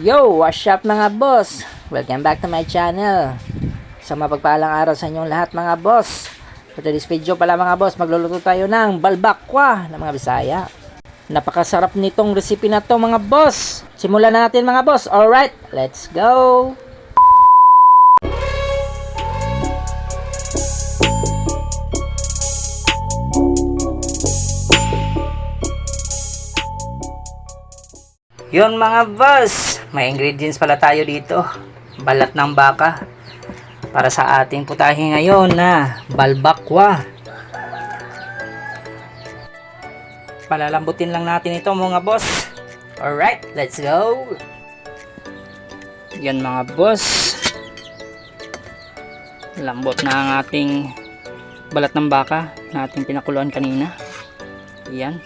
Yo! What's up mga boss? Welcome back to my channel. Sa mapagpalang araw sa inyong lahat mga boss. For today's video pala mga boss, magluluto tayo ng balbakwa ng mga Bisaya. Napakasarap nitong recipe na to mga boss. Simulan na natin mga boss. Alright, let's go! Yun mga boss, may ingredients pala tayo dito. Balat ng baka para sa ating putahe ngayon na balbakwa. Palalambutin lang natin ito mga boss. Alright, let's go. Yan mga boss, lambot na ang ating balat ng baka na ating pinakuluan kanina. Yan,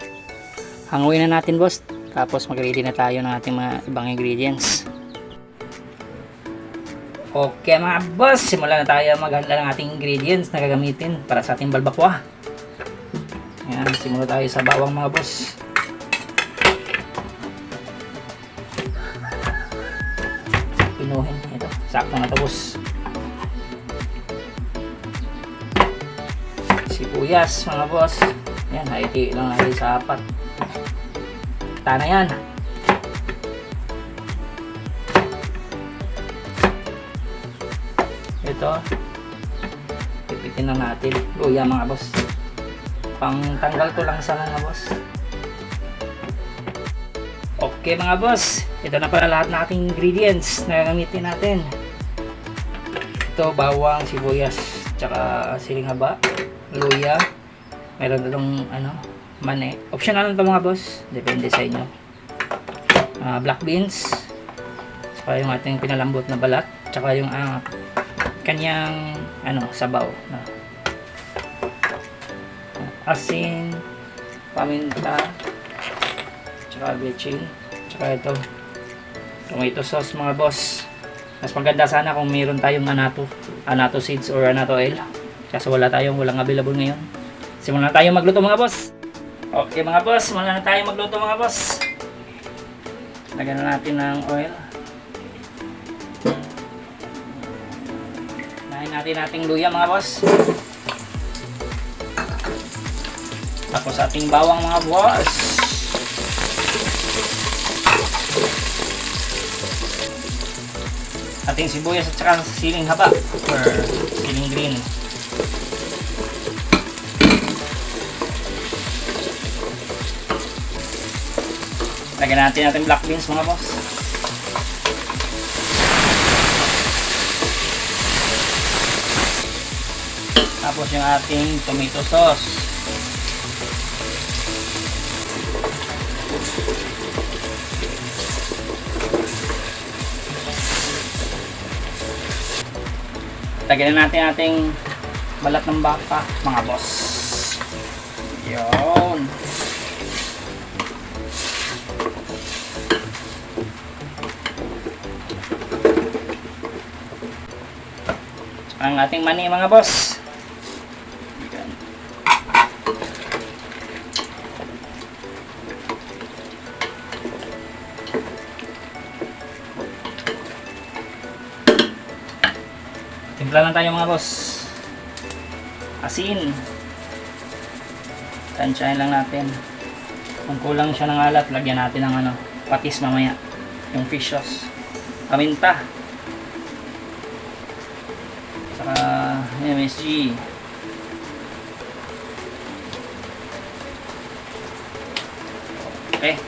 hanguin na natin boss. Tapos mag-ready na tayo ng ating mga ibang ingredients. Okay mga boss, simulan na tayo maghanda ng ating ingredients na gagamitin para sa ating balbakwa. Ayan, simula tayo sa bawang mga boss. Pinuhin, ito, sakto na ito boss. Sibuyas mga boss. Ayan, haiti lang natin sa apat. Na yan. Ito pipitin na natin. Luya mga boss, pang tanggal ko lang sa mga boss. Okay mga boss, ito na para lahat ng ating ingredients na gagamitin natin. Ito bawang, sibuyas, tsaka siling haba, luya, meron itong mani. Optional lang ito mga boss, depende sa inyo. Black beans, saka yung ating pinalambot na balat, tsaka yung kanyang sabaw na asin, paminta, tsaka bechin, tsaka ito tomato sauce mga boss. Mas maganda sana kung mayroon tayong anato seeds or anato oil, kasi walang available ngayon. Simulan na tayo magluto mga boss. Okay mga boss, simulan na tayo magluto mga boss. Lagyan na natin ng oil. Nahin natin ating luya mga boss. Tapos ating bawang mga boss. Ating sibuyas at saka siling haba or siling green. Lagyan natin ating black beans mga boss. Tapos yung ating tomato sauce. Lagyan natin ating balat ng baka mga boss. Yun. Ang ating mani mga boss. Timpla lang tayo mga boss. Asin. Tansyahin lang natin. Kung kulang siya ng alat, lagyan natin ng patis mamaya. Yung fish sauce. Paminta. MSG. Okay.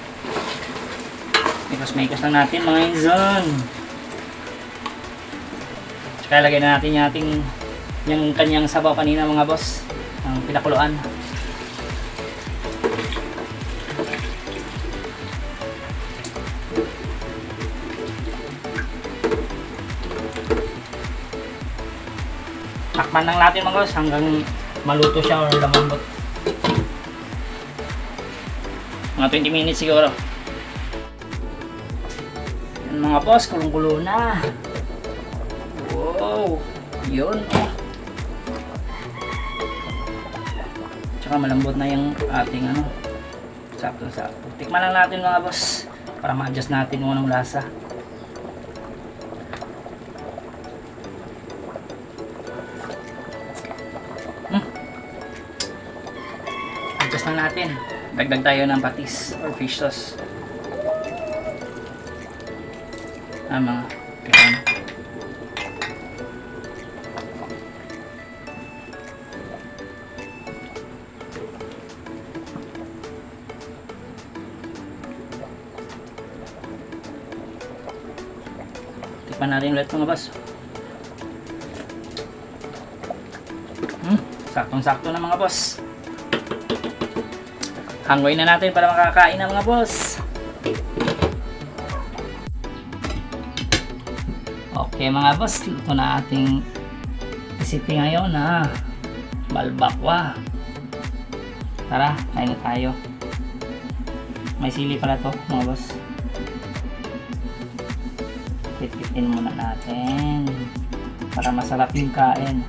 Mikos lang natin mga inzon. Tsaka lagay na natin yung kanyang sabaw kanina mga boss. Ang pinakuluan. Takpan lang natin mga boss hanggang maluto siya or lumambot. Mga 20 minutes siguro. Yan mga boss, kulong-kulo na. Wow! Yun. Tsaka malambot na yung ating sakto-sakto. Tikman lang natin mga boss para ma-adjust natin kung anong lasa. adjust na natin. Dagdag tayo ng patis or fish sauce. Mga ganyan. Tikman natin ulit mga boss. Saktong-sakto na mga boss. Hangoy na natin para makakain na mga boss. Okay mga boss, luto na ating recipe ngayon na balbakwa. Tara, kain na tayo. May sili pala to mga boss. Pitpitin muna natin para masarap yung kain.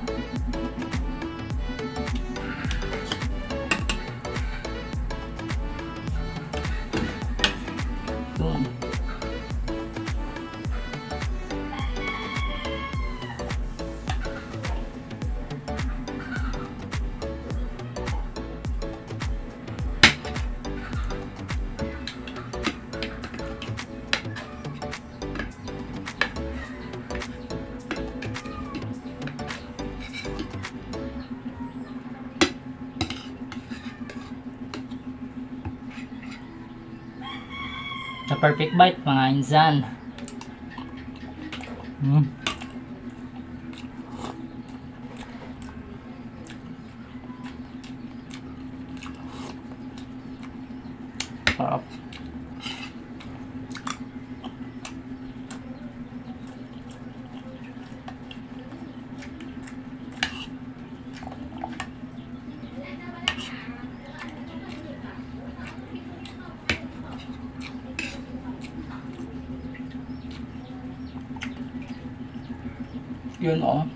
Sa perfect bite mga insan. Sarap. Yun oh.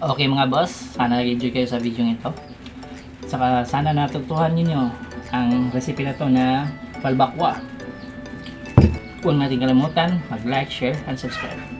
Okay mga boss, sana nag-enjoy kayo sa video ito. Saka sana natutuhan niyo ang recipe na to na palbakwa. Huwag natin kalimutan mag-like, share, and subscribe.